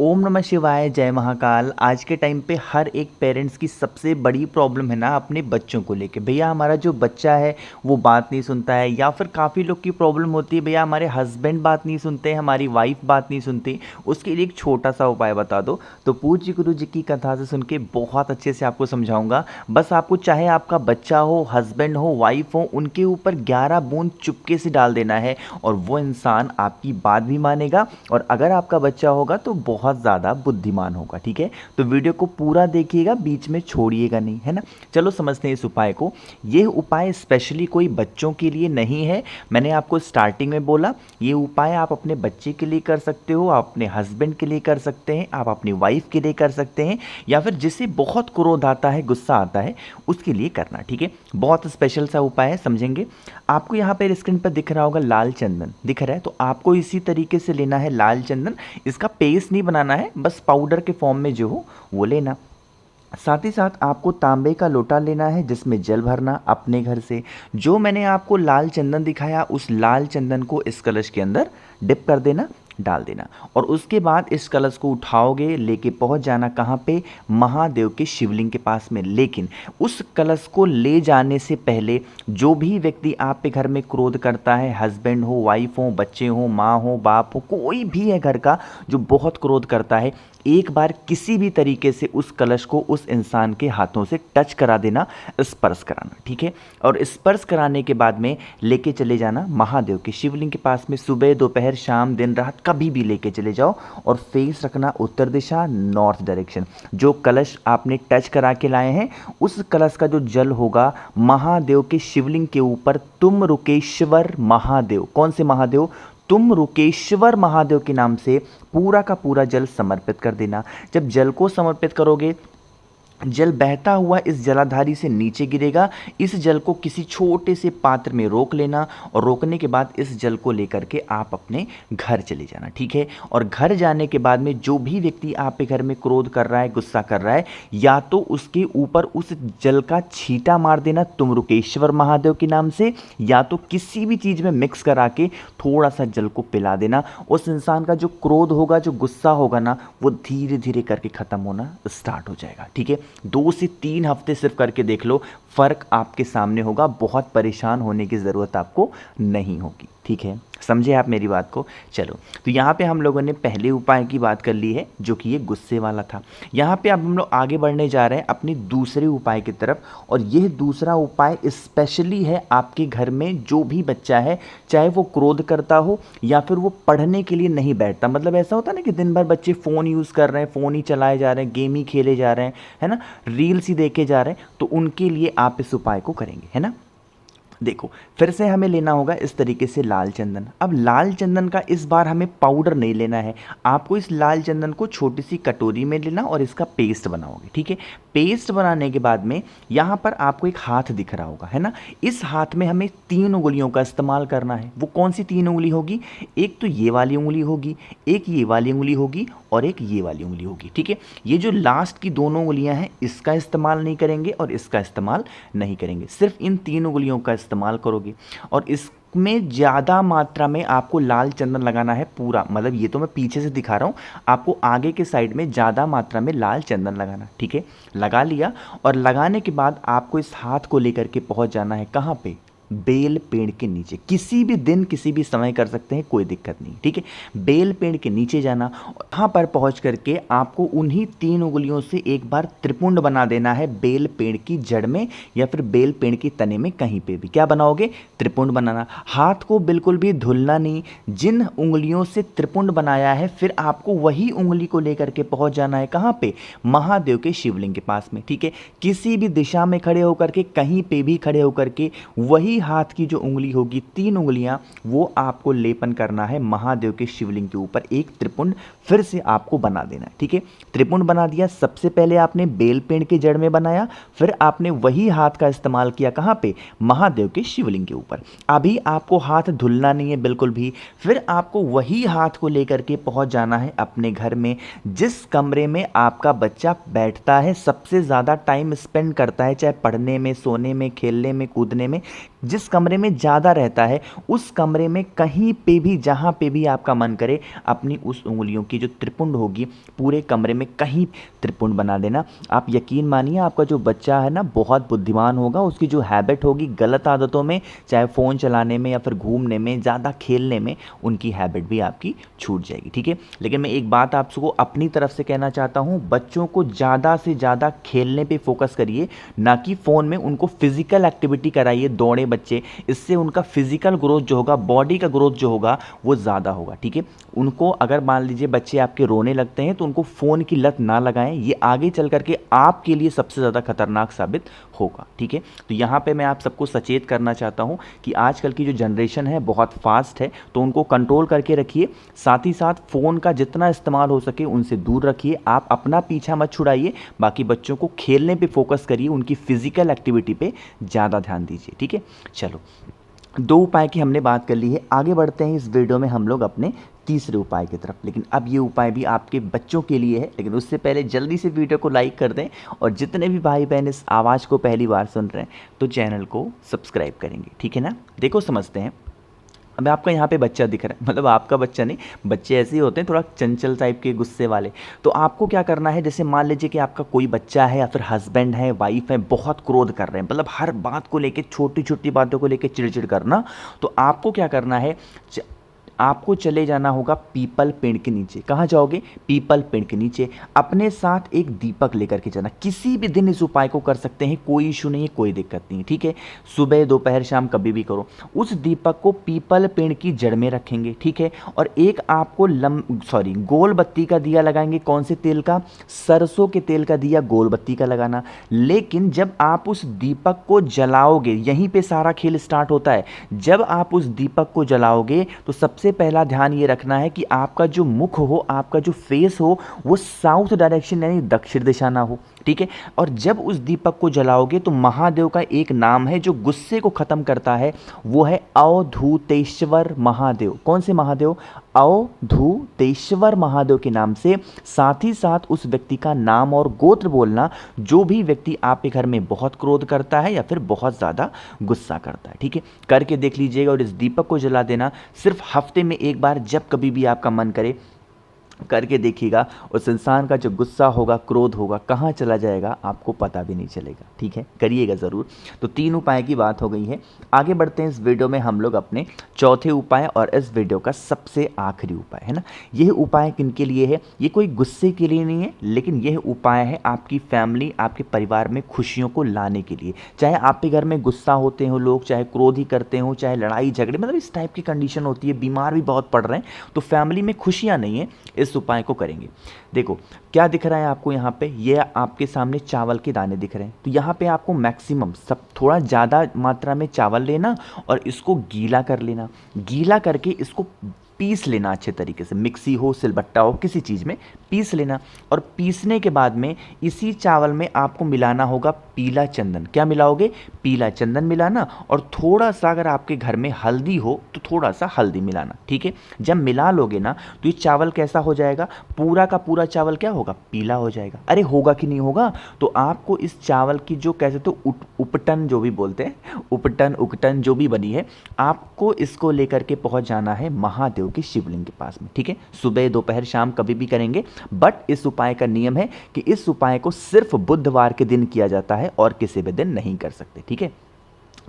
ओम नमः शिवाय, जय महाकाल। आज के टाइम पे हर एक पेरेंट्स की सबसे बड़ी प्रॉब्लम है ना अपने बच्चों को लेके। भैया हमारा जो बच्चा है वो बात नहीं सुनता है, या फिर काफ़ी लोग की प्रॉब्लम होती है भैया हमारे हस्बैंड बात नहीं सुनते हैं, हमारी वाइफ बात नहीं सुनती। उसके लिए एक छोटा सा उपाय बता दो तो पूज्य गुरु जी की कथा से सुन के बहुत अच्छे से आपको समझाऊंगा। बस आपको चाहे आपका बच्चा हो, हस्बैंड हो, वाइफ हो, उनके ऊपर 11 बूंद चुपके से डाल देना है और वो इंसान आपकी बात भी मानेगा। और अगर आपका बच्चा होगा तो बहुत ज़्यादा बुद्धिमान होगा। ठीक है, तो वीडियो को पूरा देखिएगा, बीच में छोड़िएगा नहीं, है ना। चलो समझते हैं इस उपाय को। ये उपाय स्पेशली कोई बच्चों के लिए नहीं है। मैंने आपको स्टार्टिंग में बोला ये उपाय आप अपने बच्चे के लिए कर सकते हो, आप अपने हस्बैंड के लिए कर सकते हैं, आप अपनी वाइफ के लिए कर सकते हैं, या फिर जिसे बहुत क्रोध आता है, गुस्सा आता है, उसके लिए करना। ठीक है, बहुत स्पेशल सा उपाय है, समझेंगे। आपको यहाँ पर स्क्रीन पर दिख रहा होगा लाल चंदन, दिख रहा है, तो आपको इसी तरीके से लेना है लाल चंदन। इसका पेस्ट नहीं बनाना है, बस पाउडर के फॉर्म में जो हो वो लेना। साथ ही साथ आपको तांबे का लोटा लेना है जिसमें जल भरना अपने घर से। जो मैंने आपको लाल चंदन दिखाया उस लाल चंदन को इस कलश के अंदर डिप कर देना, डाल देना। और उसके बाद इस कलश को उठाओगे, लेके पहुंच जाना कहाँ पे, महादेव के शिवलिंग के पास में। लेकिन उस कलश को ले जाने से पहले जो भी व्यक्ति आप पे घर में क्रोध करता है, हस्बैंड हो, वाइफ हो, बच्चे हो, माँ हो, बाप हो, कोई भी है घर का जो बहुत क्रोध करता है, एक बार किसी भी तरीके से उस कलश को उस इंसान के हाथों से टच करा देना, स्पर्श कराना। ठीक है, और स्पर्श कराने के बाद में लेके चले जाना महादेव के शिवलिंग के पास में। सुबह, दोपहर, शाम, दिन, रात कभी भी लेके चले जाओ और फेस रखना उत्तर दिशा, नॉर्थ डायरेक्शन। जो कलश आपने टच करा के लाए हैं उस कलश का जो जल होगा महादेव के शिवलिंग के ऊपर तुम रुकेश्वर महादेव, कौन से महादेव, तुम रुकेश्वर महादेव के नाम से पूरा का पूरा जल समर्पित कर देना। जब जल को समर्पित करोगे, जल बहता हुआ इस जलाधारी से नीचे गिरेगा। इस जल को किसी छोटे से पात्र में रोक लेना और रोकने के बाद इस जल को लेकर के आप अपने घर चले जाना। ठीक है, और घर जाने के बाद में जो भी व्यक्ति आप के घर में क्रोध कर रहा है, गुस्सा कर रहा है, या तो उसके ऊपर उस जल का छींटा मार देना तुम रुकेश्वर महादेव के नाम से, या तो किसी भी चीज़ में मिक्स करा के थोड़ा सा जल को पिला देना। उस इंसान का जो क्रोध होगा, जो गुस्सा होगा ना, वो धीरे धीरे करके ख़त्म होना स्टार्ट हो जाएगा। ठीक है, 2 से 3 हफ्ते सिर्फ करके देख लो, फर्क आपके सामने होगा। बहुत परेशान होने की ज़रूरत आपको नहीं होगी। ठीक है, समझे आप मेरी बात को। चलो, तो यहाँ पे हम लोगों ने पहले उपाय की बात कर ली है जो कि ये गुस्से वाला था। यहाँ पे अब हम लोग आगे बढ़ने जा रहे हैं अपनी दूसरे उपाय की तरफ, और यह दूसरा उपाय स्पेशली है आपके घर में जो भी बच्चा है, चाहे वो क्रोध करता हो या फिर वो पढ़ने के लिए नहीं बैठता। मतलब ऐसा होता है ना कि दिन भर बच्चे फ़ोन यूज़ कर रहे हैं, फ़ोन ही चलाए जा रहे हैं, गेम ही खेले जा रहे हैं, है ना, रील्स ही देखे जा रहे हैं, तो उनके लिए आप इस उपाय को करेंगे, है ना। देखो, फिर से हमें लेना होगा इस तरीके से लाल चंदन। अब लाल चंदन का इस बार हमें पाउडर नहीं लेना है, आपको इस लाल चंदन को छोटी सी कटोरी में लेना और इसका पेस्ट बनाओगे। ठीक है, पेस्ट बनाने के बाद में यहाँ पर आपको एक हाथ दिख रहा होगा, है ना। इस हाथ में हमें 3 उंगलियों का इस्तेमाल करना है। वो कौन सी 3 उंगली होगी, एक तो ये वाली उंगली होगी, एक ये वाली उंगली होगी और एक ये वाली उंगली होगी। ठीक है, ये जो लास्ट की दोनों उंगलियां हैं इसका इस्तेमाल नहीं करेंगे और इसका इस्तेमाल नहीं करेंगे, सिर्फ इन 3 उंगलियों का इस्तेमाल करोगे। और इसमें ज़्यादा मात्रा में आपको लाल चंदन लगाना है पूरा, मतलब ये तो मैं पीछे से दिखा रहा हूँ, आपको आगे के साइड में ज़्यादा मात्रा में लाल चंदन लगाना। ठीक है, लगा लिया, और लगाने के बाद आपको इस हाथ को लेकर के पहुँच जाना है कहाँ पे, बेल पेड़ के नीचे। किसी भी दिन किसी भी समय कर सकते हैं, कोई दिक्कत नहीं। ठीक है, बेल पेड़ के नीचे जाना, वहाँ पर पहुँच करके आपको उन्हीं 3 उंगलियों से एक बार त्रिपुंड बना देना है बेल पेड़ की जड़ में या फिर बेल पेड़ की तने में, कहीं पे भी। क्या बनाओगे, त्रिपुंड बनाना। हाथ को बिल्कुल भी धुलना नहीं। जिन उंगलियों से त्रिपुंड बनाया है फिर आपको वही उंगली को लेकर के पहुँच जाना है कहाँ पे, महादेव के शिवलिंग के पास में। ठीक है, किसी भी दिशा में खड़े होकर के, कहीं पे भी खड़े होकर के, वही हाथ की जो उंगली होगी, 3 उंगलियां, वो आपको लेपन करना है महादेव के शिवलिंग के ऊपर। एक त्रिपुंड फिर से आपको बना देना है। ठीक है, त्रिपुंड बना दिया। सबसे पहले आपने बेल पेड़ के जड़ में बनाया, फिर आपने वही हाथ का इस्तेमाल किया कहाँ पे, महादेव के शिवलिंग के ऊपर। अभी आपको हाथ धुलना नहीं है बिल्कुल भी। फिर आपको वही हाथ को लेकर के पहुंच जाना है अपने घर में, जिस कमरे में आपका बच्चा बैठता है, सबसे ज़्यादा टाइम स्पेंड करता है, चाहे पढ़ने में, सोने में, खेलने में, कूदने में, जिस कमरे में ज़्यादा रहता है उस कमरे में कहीं पे भी, जहाँ पे भी आपका मन करे, अपनी उस उंगलियों की जो त्रिपुंड होगी पूरे कमरे में कहीं त्रिपुंड बना देना। आप यकीन मानिए आपका जो बच्चा है ना बहुत बुद्धिमान होगा, उसकी जो हैबिट होगी गलत आदतों में, चाहे फ़ोन चलाने में या फिर घूमने में, ज़्यादा खेलने में, उनकी हैबिट भी आपकी छूट जाएगी। ठीक है, लेकिन मैं एक बात आपको अपनी तरफ से कहना चाहता हूँ, बच्चों को ज़्यादा से ज़्यादा खेलने पे फोकस करिए, ना कि फ़ोन में। उनको फिजिकल एक्टिविटी कराइए, दौड़े बच्चे, इससे उनका फिजिकल ग्रोथ जो होगा, बॉडी का ग्रोथ जो होगा वो ज़्यादा होगा। ठीक है, उनको अगर मान लीजिए बच्चे आपके रोने लगते हैं तो उनको फ़ोन की लत ना लगाएं, ये आगे चल करके आपके लिए सबसे ज़्यादा खतरनाक साबित होगा। ठीक है, तो यहाँ पे मैं आप सबको सचेत करना चाहता हूँ कि आजकल की जो जनरेशन है बहुत फास्ट है, तो उनको कंट्रोल करके रखिए। साथ ही साथ फ़ोन का जितना इस्तेमाल हो सके उनसे दूर रखिए। आप अपना पीछा मत छुड़ाइए, बाकी बच्चों को खेलने पे फोकस करिए, उनकी फिजिकल एक्टिविटी पे ज़्यादा ध्यान दीजिए। ठीक है, चलो 2 उपाय की हमने बात कर ली है, आगे बढ़ते हैं इस वीडियो में हम लोग अपने तीसरे उपाय की तरफ। लेकिन अब ये उपाय भी आपके बच्चों के लिए है, लेकिन उससे पहले जल्दी से वीडियो को लाइक कर दें, और जितने भी भाई बहन इस आवाज़ को पहली बार सुन रहे हैं तो चैनल को सब्सक्राइब करेंगे। ठीक है ना, देखो समझते हैं। अब आपका यहाँ पे बच्चा दिख रहा है, मतलब आपका बच्चा नहीं, बच्चे ऐसे ही होते हैं थोड़ा चंचल टाइप के, गुस्से वाले। तो आपको क्या करना है, जैसे मान लीजिए कि आपका कोई बच्चा है या फिर हस्बैंड है, वाइफ है, बहुत क्रोध कर रहे हैं, मतलब हर बात को लेके, छोटी छोटी बातों को लेके चिड़चिड़ करना, तो आपको क्या करना है, आपको चले जाना होगा पीपल पेड़ के नीचे। कहाँ जाओगे, पीपल पेड़ के नीचे। अपने साथ एक दीपक लेकर के जाना, किसी भी दिन इस उपाय को कर सकते हैं, कोई इशू नहीं है, कोई दिक्कत नहीं है। ठीक है, सुबह दोपहर शाम कभी भी करो। उस दीपक को पीपल पेड़ की जड़ में रखेंगे। ठीक है, और एक आपको गोल बत्ती का दिया लगाएंगे। कौन से तेल का, सरसों के तेल का दिया गोल बत्ती का लगाना। लेकिन जब आप उस दीपक को जलाओगे, यहीं पे सारा खेल स्टार्ट होता है। जब आप उस दीपक को जलाओगे तो सबसे पहला ध्यान ये रखना है कि आपका जो मुख हो, आपका जो फेस हो, वो साउथ डायरेक्शन यानी दक्षिण दिशा ना हो। ठीक है, और जब उस दीपक को जलाओगे तो महादेव का एक नाम है जो गुस्से को खत्म करता है, वो है अवधूतेश्वर महादेव। कौन से महादेव, अवधूतेश्वर महादेव के नाम से। साथ ही साथ उस व्यक्ति का नाम और गोत्र बोलना, जो भी व्यक्ति आपके घर में बहुत क्रोध करता है या फिर बहुत ज़्यादा गुस्सा करता है। ठीक है, करके देख लीजिएगा, और इस दीपक को जला देना सिर्फ हफ्ते में एक बार, जब कभी भी आपका मन करे करके देखिएगा। उस इंसान का जो गुस्सा होगा, क्रोध होगा, कहाँ चला जाएगा आपको पता भी नहीं चलेगा। ठीक है, करिएगा ज़रूर। तो 3 उपाय की बात हो गई है, आगे बढ़ते हैं इस वीडियो में हम लोग अपने चौथे उपाय, और इस वीडियो का सबसे आखिरी उपाय है ना। यह उपाय किन के लिए है, ये कोई गुस्से के लिए नहीं है, लेकिन यह उपाय है आपकी फैमिली, आपके परिवार में खुशियों को लाने के लिए। चाहे आपके घर में गुस्सा होते हो लोग, चाहे क्रोध ही करते हो, चाहे लड़ाई झगड़े, मतलब इस टाइप की कंडीशन होती है, बीमार भी बहुत पड़ रहे हैं, तो फैमिली में खुशियाँ नहीं है, इस उपाय को करेंगे। देखो क्या दिख रहा है आपको यहाँ पे, ये आपके सामने चावल के दाने दिख रहे हैं। तो यहाँ पे आपको मैक्सिमम सब थोड़ा ज़्यादा मात्रा में चावल लेना और इसको गीला कर लेना। गीला करके इसको पीस लेना अच्छे तरीके से, मिक्सी हो, सिलबट्टा हो, किसी चीज़ में पीस लेना। और पीसने के बाद में इसी चावल में आपको मिलाना होगा पीला चंदन। क्या मिलाओगे, पीला चंदन मिलाना, और थोड़ा सा अगर आपके घर में हल्दी हो तो थोड़ा सा हल्दी मिलाना। ठीक है, जब मिला लोगे ना तो ये चावल कैसा हो जाएगा, पूरा का पूरा चावल क्या होगा, पीला हो जाएगा। अरे होगा कि नहीं होगा, तो आपको इस चावल की जो कहते तो उपटन जो भी बोलते हैं, उपटन उकटन जो भी बनी है, आपको इसको लेकर के पहुंच जाना है महादेव के शिवलिंग के पास में। ठीक है, सुबह दोपहर शाम कभी भी करेंगे, बट इस उपाय का नियम है कि इस उपाय को सिर्फ बुधवार के दिन किया जाता है और किसी भी दिन नहीं कर सकते। ठीक है,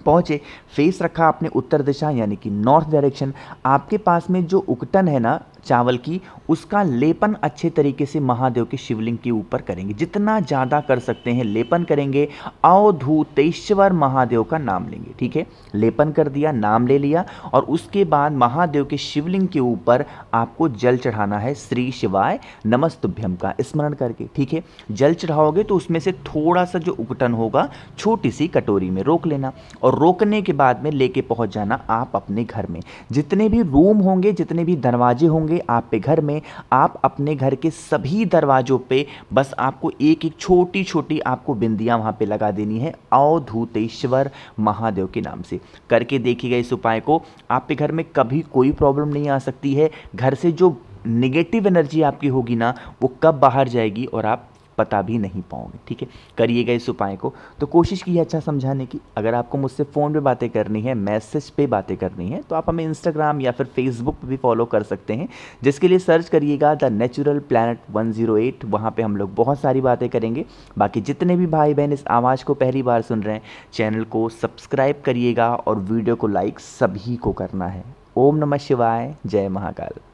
पहुंचे, फेस रखा आपने उत्तर दिशा यानी कि नॉर्थ डायरेक्शन। आपके पास में जो उकटन है ना चावल की, उसका लेपन अच्छे तरीके से महादेव के शिवलिंग के ऊपर करेंगे, जितना ज़्यादा कर सकते हैं लेपन करेंगे। अवधूतेश्वर महादेव का नाम लेंगे। ठीक है, लेपन कर दिया, नाम ले लिया, और उसके बाद महादेव के शिवलिंग के ऊपर आपको जल चढ़ाना है श्री शिवाय नमस्तुभ्यम का स्मरण करके। ठीक है, जल चढ़ाओगे तो उसमें से थोड़ा सा जो उकटन होगा छोटी सी कटोरी में रोक लेना, और रोकने के बाद में लेके पहुंच जाना आप अपने घर में। जितने भी रूम होंगे, जितने भी दरवाजे होंगे आपके घर में, आप अपने घर के सभी दरवाजों पे बस आपको एक एक छोटी छोटी आपको बिंदियां वहां पे लगा देनी है अवधूतेश्वर महादेव के नाम से। करके देखिएगा इस उपाय को, आपके घर में कभी कोई प्रॉब्लम नहीं आ सकती है। घर से जो निगेटिव एनर्जी आपकी होगी ना, वो कब बाहर जाएगी और आप पता भी नहीं पाओगे। ठीक है, करिएगा इस उपाय को। तो कोशिश की है अच्छा समझाने की। अगर आपको मुझसे फ़ोन पे बातें करनी है, मैसेज पे बातें करनी है, तो आप हमें इंस्टाग्राम या फिर फेसबुक पे भी फॉलो कर सकते हैं, जिसके लिए सर्च करिएगा द नेचुरल प्लैनेट 108। वहाँ पे हम लोग बहुत सारी बातें करेंगे। बाकी जितने भी भाई बहन इस आवाज़ को पहली बार सुन रहे हैं, चैनल को सब्सक्राइब करिएगा और वीडियो को लाइक सभी को करना है। ओम नमः शिवाय, जय महाकाल।